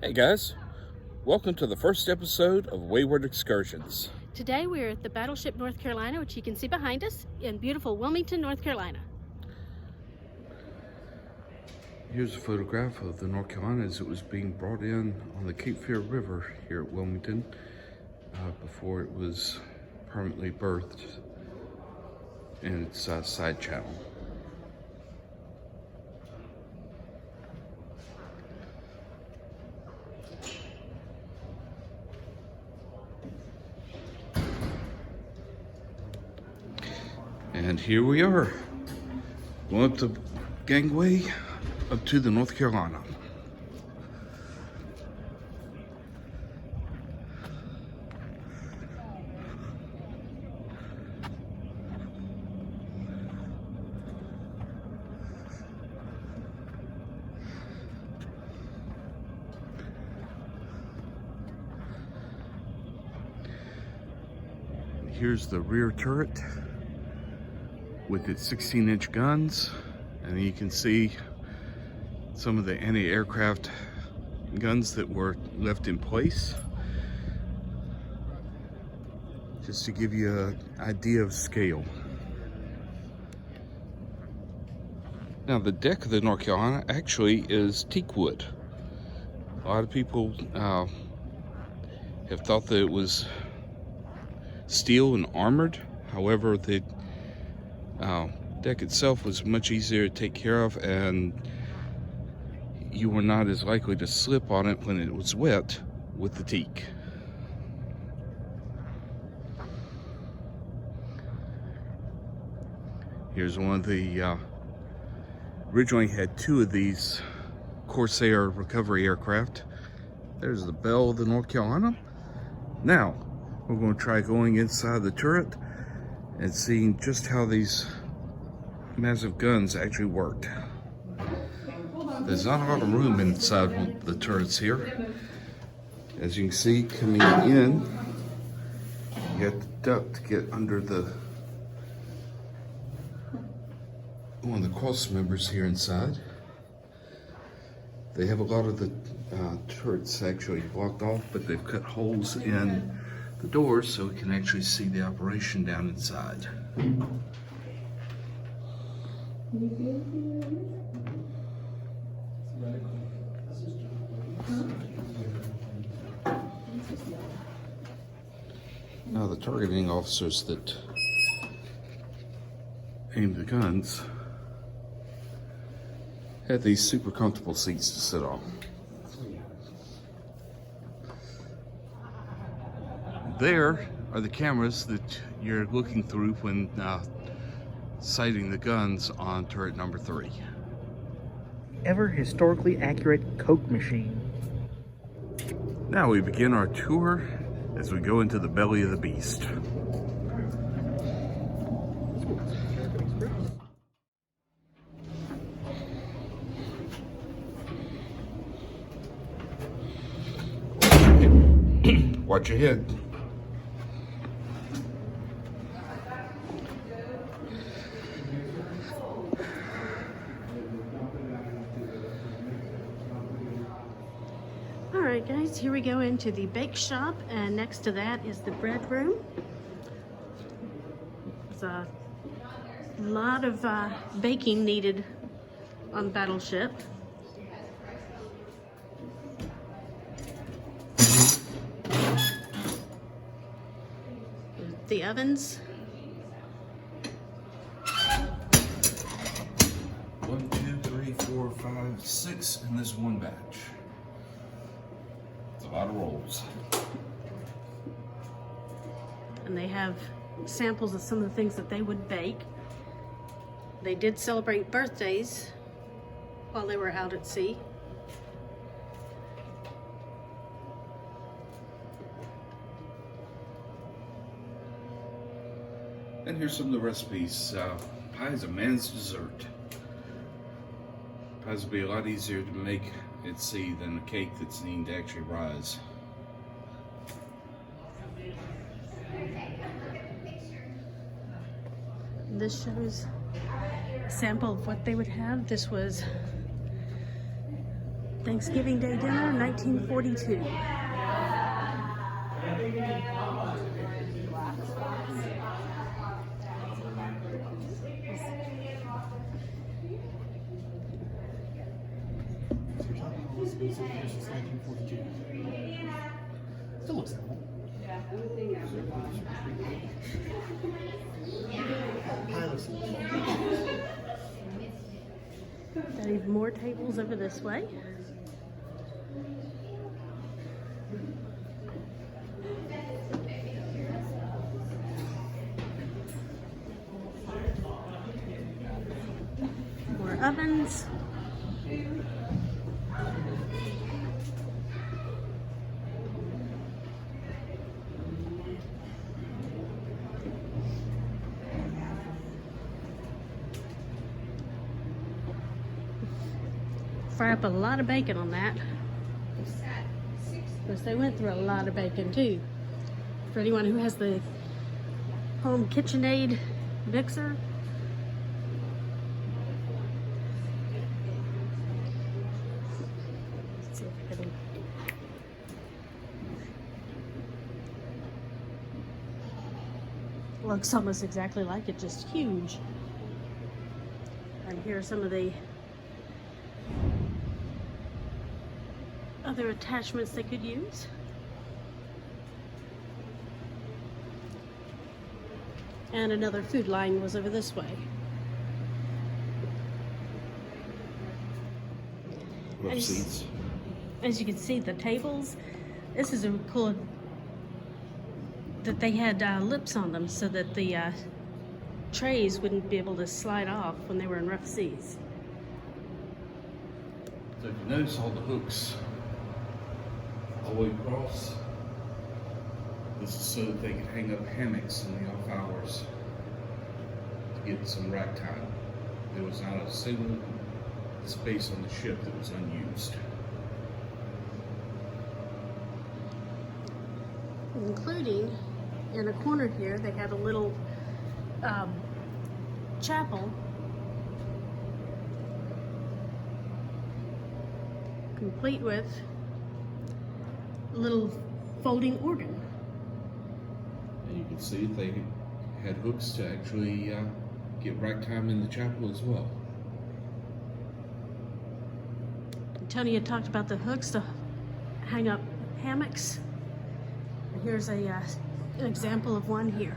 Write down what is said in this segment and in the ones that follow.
Hey guys, welcome to the first episode of Wayward Excursions. Today we're at the Battleship North Carolina, which you can see behind us in beautiful Wilmington, North Carolina. Here's a photograph of the North Carolina as it was being brought in on the Cape Fear River here at Wilmington before it was permanently berthed in its side channel. And here we are, going up the gangway up to the North Carolina. Here's the rear turret with its 16-inch guns, and you can see some of the anti-aircraft guns that were left in place, just to give you an idea of scale. Now the deck of the North Carolina actually is teak wood. A lot of people have thought that it was steel and armored. However, the deck itself was much easier to take care of, and you were not as likely to slip on it when it was wet with the teak. Here's one of the originally had two of these Corsair recovery aircraft. There's the bell of the North Carolina. Now we're going to try going inside the turret and seeing just how these massive guns actually worked. There's not a lot of room inside the turrets here. As you can see, coming in, you have to duck to get under one of the cross members here inside. They have a lot of the turrets actually blocked off, but they've cut holes in the doors so we can actually see the operation down inside. Now the targeting officers that aimed the guns had these super comfortable seats to sit on. There are the cameras that you're looking through when sighting the guns on turret number 3. Ever historically accurate Coke machine. Now we begin our tour as we go into the belly of the beast. Watch your head. Alright guys, here we go into the bake shop, and next to that is the bread room. There's a lot of baking needed on Battleship. The ovens. 1, 2, 3, 4, 5, 6 in this one batch. It's a lot of rolls. And they have samples of some of the things that they would bake. They did celebrate birthdays while they were out at sea. And here's some of the recipes. Pie is a man's dessert. Pies will be a lot easier to make at sea than a cake that's needing to actually rise. This shows a sample of what they would have. This was Thanksgiving Day dinner, 1942. Still looks simple. Got even more tables over this way. More ovens. Fry up a lot of bacon on that. Of course, they went through a lot of bacon too. For anyone who has the home KitchenAid mixer. Let's see if I can. Looks almost exactly like it, just huge. And here are some of the other attachments they could use. And another food line was over this way. Love seats. As you can see, the tables, this is a cool that they had lips on them so that the trays wouldn't be able to slide off when they were in rough seas. So if you notice all the hooks all the way across, this is so that they could hang up hammocks in the off hours to get some rack time. There was not a single space on the ship that was unused. Including in a corner here, they had a little chapel complete with a little folding organ. And you can see they had hooks to actually get rack time in the chapel as well. Tony had talked about the hooks to hang up hammocks. Here's an example of one here.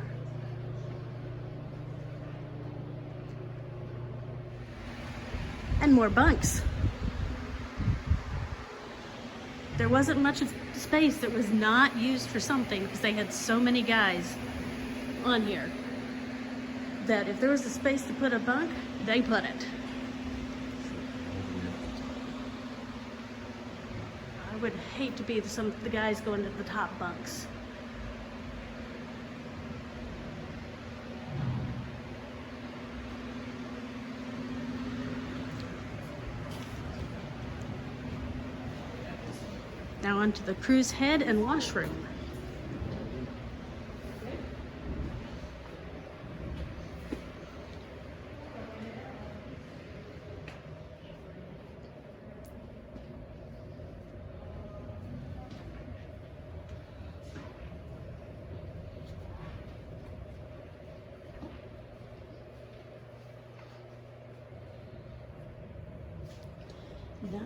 And more bunks. There wasn't much of space that was not used for something because they had so many guys on here that if there was a space to put a bunk, they put it. I would hate to be some of the guys going to the top bunks. Now onto the cruise head and washroom.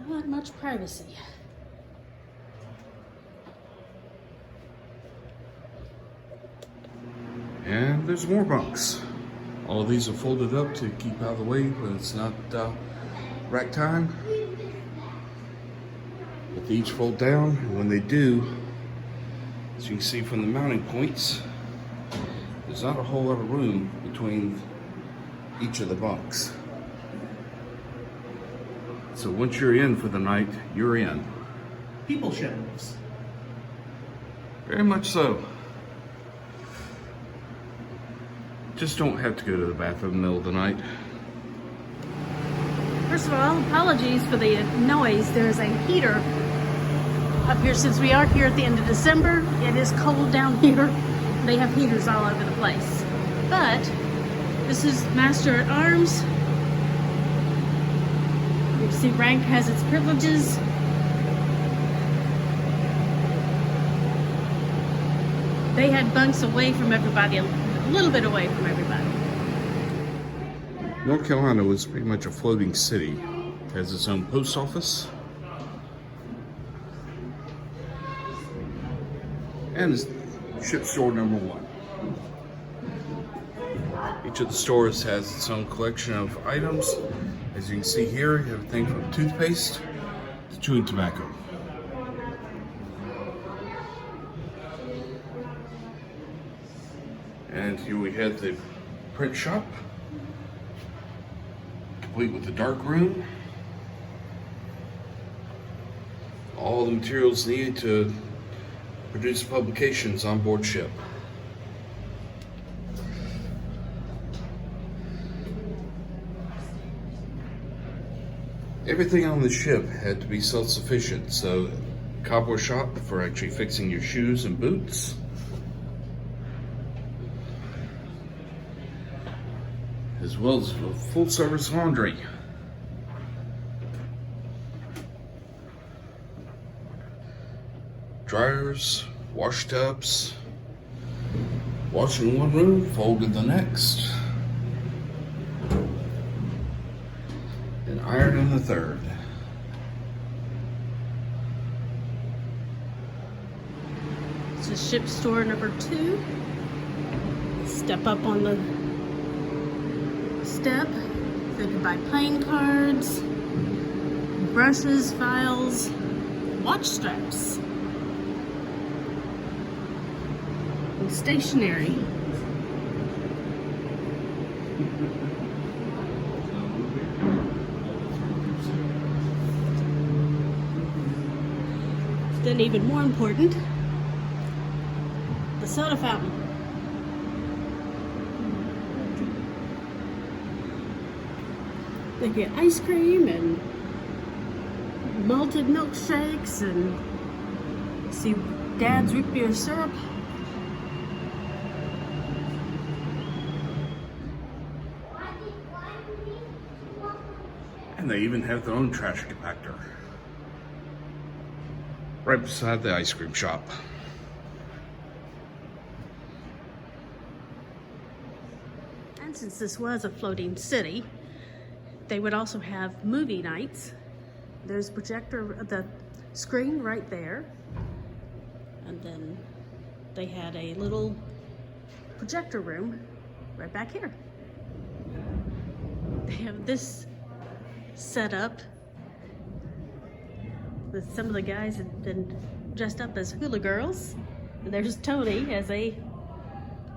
Not much privacy. And there's more bunks. All of these are folded up to keep out of the way when it's not rack time. But they each fold down, and when they do, as you can see from the mounting points, there's not a whole lot of room between each of the bunks. So once you're in for the night, you're in. People shows. Very much so. Just don't have to go to the bathroom in the middle of the night. First of all, apologies for the noise. There's a heater up here. Since we are here at the end of December, it is cold down here. They have heaters all over the place. But this is Master at Arms. You see rank has its privileges. They had bunks away from everybody, a little bit away from everybody. North Carolina was pretty much a floating city. It has its own post office. And it's ship store number 1. Each of the stores has its own collection of items. As you can see here, you have everything from toothpaste to chewing tobacco. And here we have the print shop, complete with the dark room. All the materials needed to produce publications on board ship. Everything on the ship had to be self-sufficient, so cobbler shop for actually fixing your shoes and boots. As well as a full-service laundry. Dryers, wash tubs, wash in one room, fold in the next, and iron in the third. This is ship store number 2. Step up on the step. So you can buy playing cards, brushes, files, watch straps, and stationery. Then even more important, the soda fountain. They get ice cream and malted milkshakes and see Dad's root beer syrup. And they even have their own trash compactor right beside the ice cream shop. And since this was a floating city, they would also have movie nights. There's a projector, the screen right there. And then they had a little projector room right back here. They have this set up. Some of the guys have been dressed up as hula girls. And there's Tony as a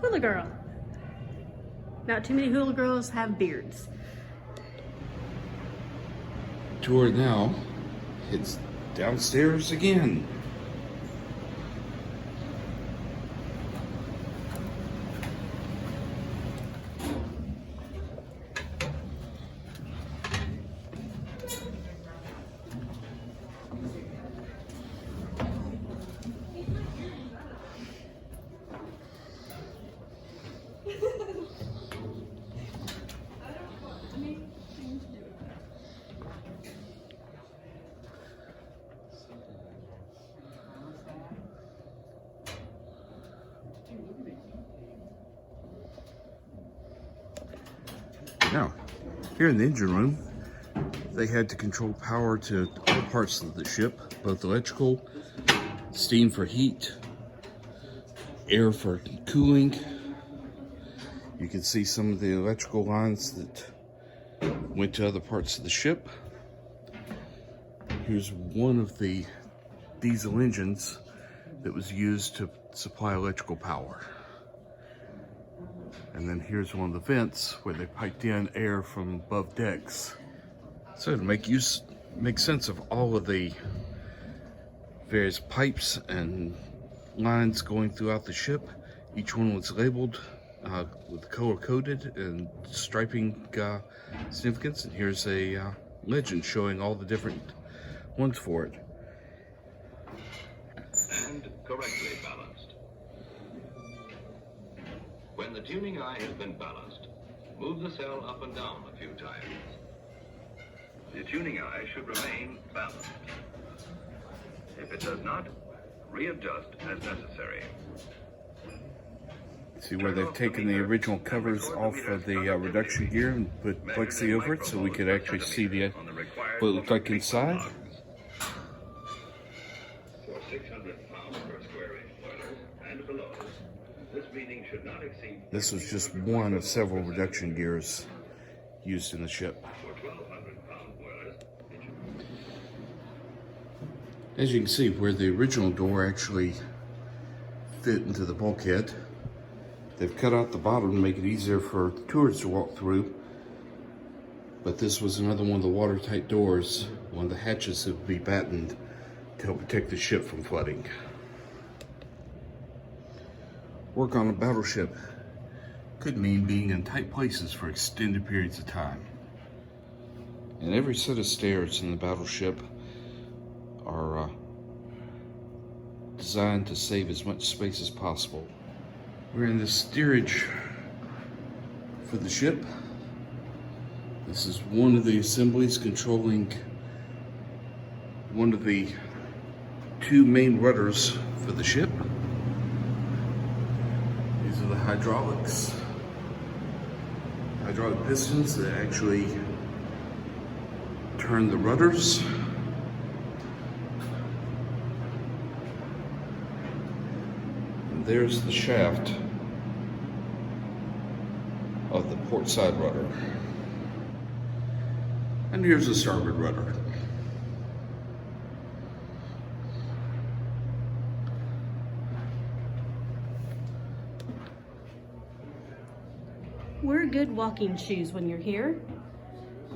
hula girl. Not too many hula girls have beards. Tour now. It's downstairs again. Now, here in the engine room, they had to control power to all parts of the ship, both electrical, steam for heat, air for cooling. You can see some of the electrical lines that went to other parts of the ship. Here's one of the diesel engines that was used to supply electrical power. And then here's one of the vents where they piped in air from above decks. So to make sense of all of the various pipes and lines going throughout the ship, each one was labeled with color-coded and striping significance. And here's a legend showing all the different ones for it. And correctly balanced. When the tuning eye has been balanced, move the cell up and down a few times. The tuning eye should remain balanced. If it does not, readjust as necessary. See where they've taken the original covers off of the reduction gear and put plexi over it so we could actually see what it looked like inside. For 600 pounds per square inch boilers and below, this reading should not exceed. This was just one of several reduction gears used in the ship. For 1,200 pound boilers, it should. As you can see, where the original door actually fit into the bulkhead, they've cut out the bottom to make it easier for tourists to walk through. But this was another one of the watertight doors, one of the hatches that would be battened to help protect the ship from flooding. Work on a battleship could mean being in tight places for extended periods of time. And every set of stairs in the battleship are designed to save as much space as possible. We're in the steerage for the ship. This is one of the assemblies controlling one of the two main rudders for the ship. These are the hydraulic pistons that actually turn the rudders. And there's the shaft of the port side rudder. And here's the starboard rudder. Wear good walking shoes when you're here.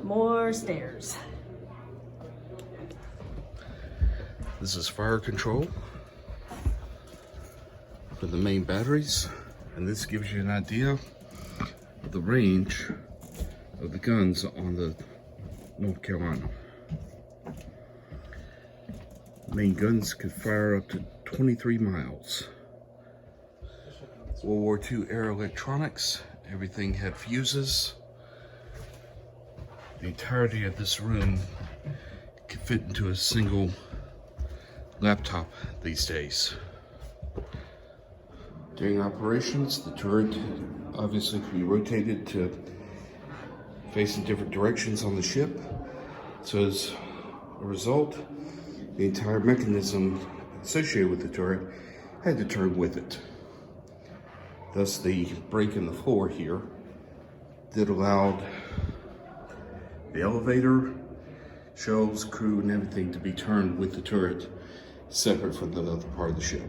More stairs. This is fire control for the main batteries, and this gives you an idea of the range of the guns on the North Carolina. Main guns could fire up to 23 miles. World War II era electronics, everything had fuses. The entirety of this room could fit into a single laptop these days. During operations, the turret obviously can be rotated to face in different directions on the ship. So as a result, the entire mechanism associated with the turret had to turn with it. Thus the break in the floor here that allowed the elevator, shelves, crew, and everything to be turned with the turret separate from the other part of the ship.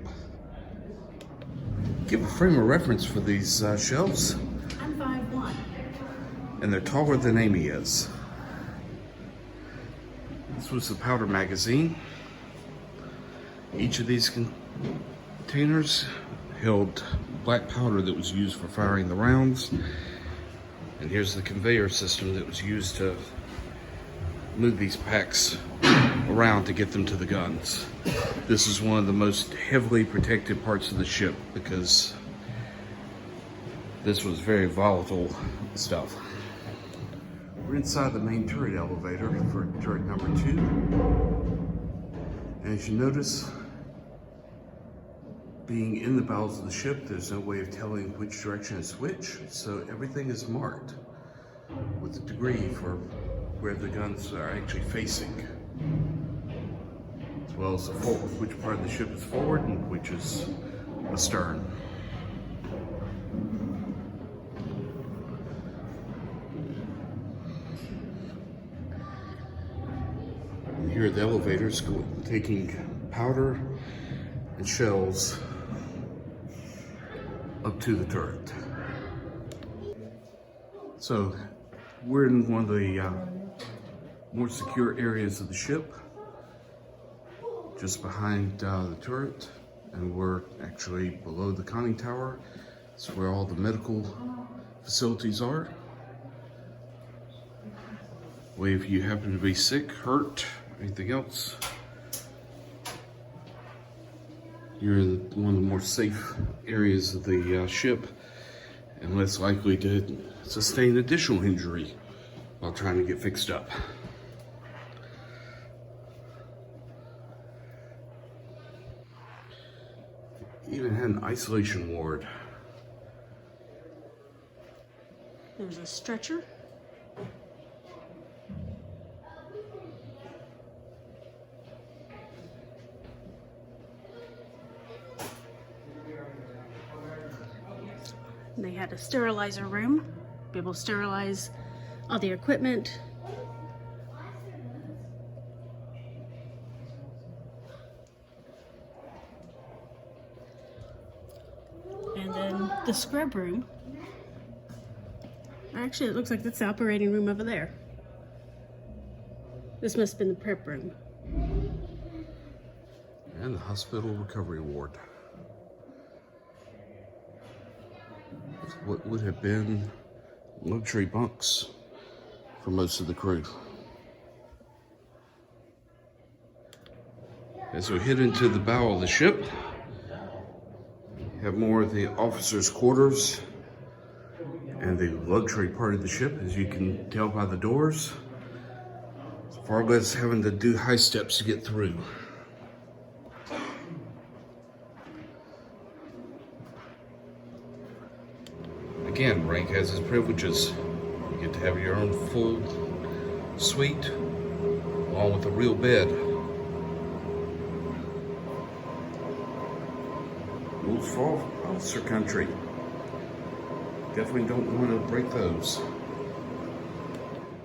Give a frame of reference for these shelves. I'm 5'1". And they're taller than Amy is. This was the powder magazine. Each of these containers held black powder that was used for firing the rounds. And here's the conveyor system that was used to move these packs around to get them to the guns. This is one of the most heavily protected parts of the ship because this was very volatile stuff. We're inside the main turret elevator for turret number 2. And as you notice, being in the bowels of the ship, there's no way of telling which direction is which, so everything is marked with a degree for where the guns are actually facing, as well as which part of the ship is forward and which is astern. And here are the elevators taking powder and shells up to the turret. So we're in one of the more secure areas of the ship, just behind the turret, and we're actually below the conning tower. It's where all the medical facilities are. Way if you happen to be sick, hurt, anything else, you're in one of the more safe areas of the ship and less likely to sustain additional injury while trying to get fixed up. Even had an isolation ward There's a stretcher. And they had a sterilizer room, be able to sterilize all the equipment. And then the scrub room. Actually, it looks like that's the operating room over there. This must have been the prep room. And the hospital recovery ward. What would have been luxury bunks for most of the crew. As we head into the bow of the ship, we have more of the officers' quarters and the luxury part of the ship, as you can tell by the doors. Far less having to do high steps to get through. Again, rank has its privileges. You get to have your own full suite, along with a real bed. Rules for officer country. Definitely don't want to break those.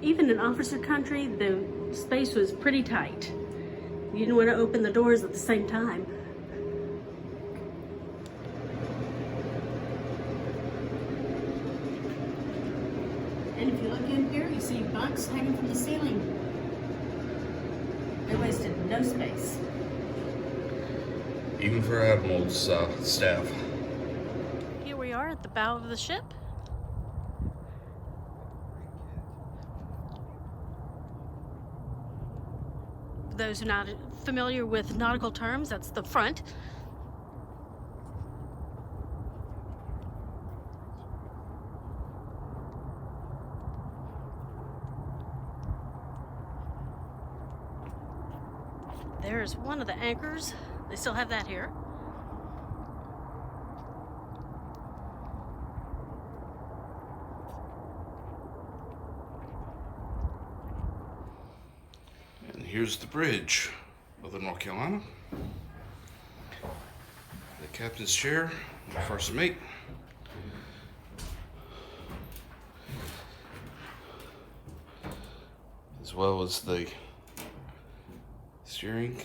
Even in officer country, the space was pretty tight. You didn't want to open the doors at the same time. And if you look in here, you see bunks hanging from the ceiling. They wasted no space. Even for Admiral's staff. Here we are at the bow of the ship. For those who are not familiar with nautical terms, that's the front. There's one of the anchors. They still have that here. And here's the bridge of the North Carolina. The captain's chair, the first mate. As well as the steering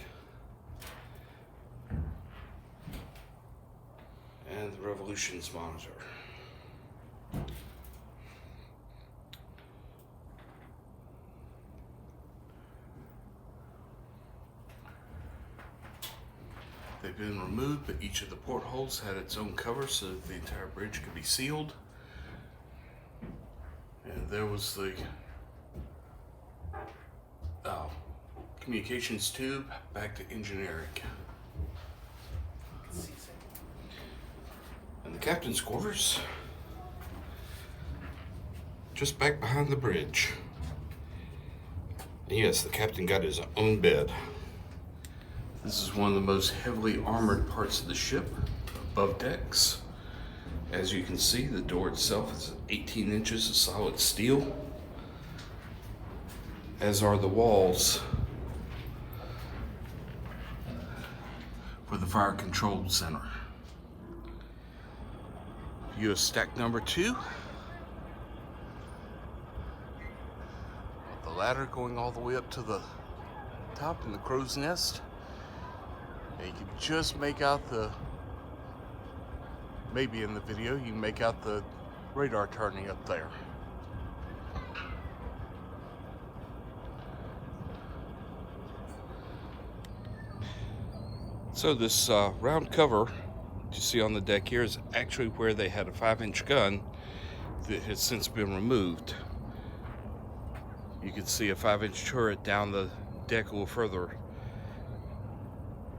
and the revolutions monitor. They've been removed, but each of the portholes had its own cover so that the entire bridge could be sealed. And there was the communications tube back to engineering. And the captain's quarters, just back behind the bridge. And yes, the captain got his own bed. This is one of the most heavily armored parts of the ship, above decks. As you can see, the door itself is 18 inches of solid steel, as are the walls for the fire control center. View of stack number 2. The ladder going all the way up to the top in the crow's nest. And you can just make out the, maybe in the video, you can make out the radar turning up there. So this round cover you see on the deck here is actually where they had a 5-inch gun that has since been removed. You can see a 5-inch turret down the deck a little further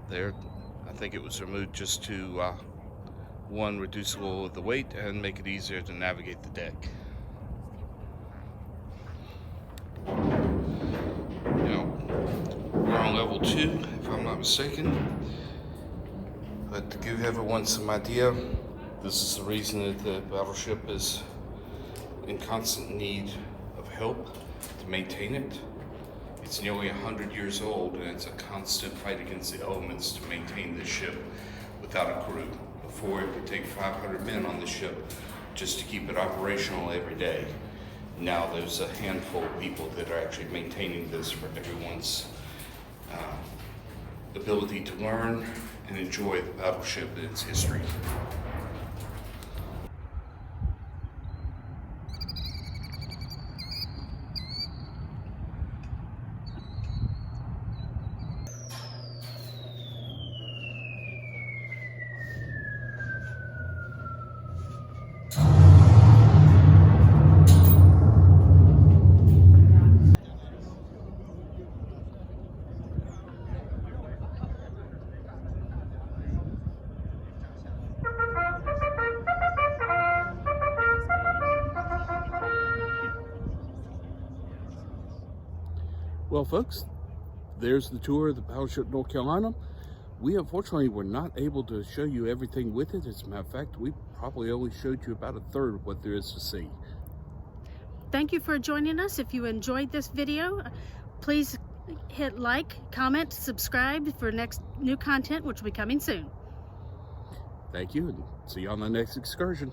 there. I think it was removed just to one, reduce a little of the weight and make it easier to navigate the deck. Now, we're on level 2 if I'm not mistaken. But to give everyone some idea, this is the reason that the battleship is in constant need of help to maintain it. It's nearly 100 years old, and it's a constant fight against the elements to maintain this ship without a crew. Before, it would take 500 men on the ship just to keep it operational every day. Now there's a handful of people that are actually maintaining this for everyone's ability to learn and enjoy the battleship and its history. Well, folks, there's the tour of the Battleship North Carolina. We unfortunately were not able to show you everything with it. As a matter of fact, we probably only showed you about a third of what there is to see. Thank you for joining us. If you enjoyed this video, please hit like, comment, subscribe for next new content, which will be coming soon. Thank you, and see you on the next excursion.